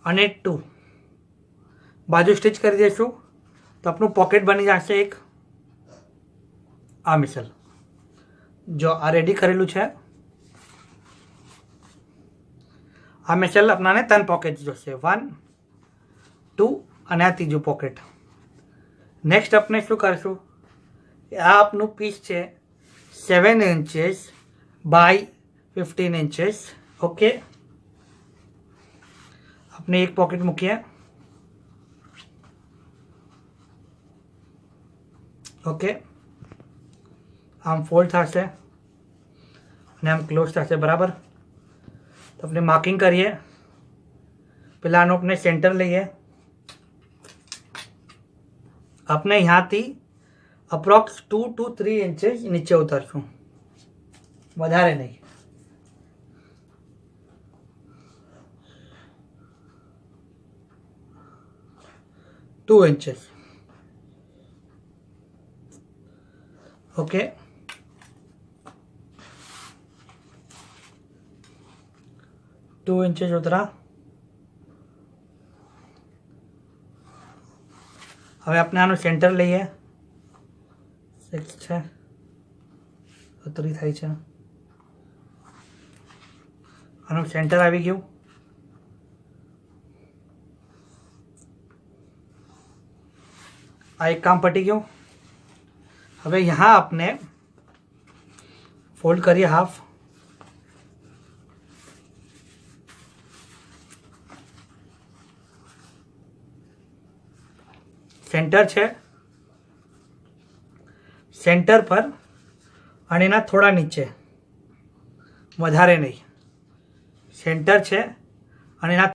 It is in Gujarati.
અને 2 બાજુ સ્ટિચ કરી દઈશું તો આપણું પોકેટ બની જશે એક આ મિસલ. જો આ રેડી કરેલું છે. આ મિસલ આપણાને 3 પોકેટ જોશે, 1 2 અને આ ત્રીજું પોકેટ. નેક્સ્ટ આપણે શું કરીશું, આ આપનું પીસ છે 7 ઇંચીસ બાય 15 ઇંચીસ. ઓકે, આપણે એક પોકેટ મૂકીએ. ઓકે, આમ ફોલ્ડ થશે અને આમ ક્લોઝ થશે, બરાબર. તો આપણે માર્કિંગ કરીએ. પહેલાં આનો આપણે સેન્ટર લઈએ. આપણે અહીંયાથી અપ્રોક્સ 2 to 3 ઇંચીસ નીચે ઉતરશું, વધારે નહીં. ટુ ઇંચીસ. ઓકે, टू इंचेस उतरा. હવે આપણે આનું સેન્ટર લઈએ. 6 છે, 3 થાય છે. આનું સેન્ટર આવી ગયું. આ એક કામ પટી ગયું. હવે यहाँ આપણે ફોલ્ડ કરીએ હાફ. સેન્ટર છે, સેન્ટર પર અને એના થોડા નીચે, વધારે નહીં. સેન્ટર છે અને એના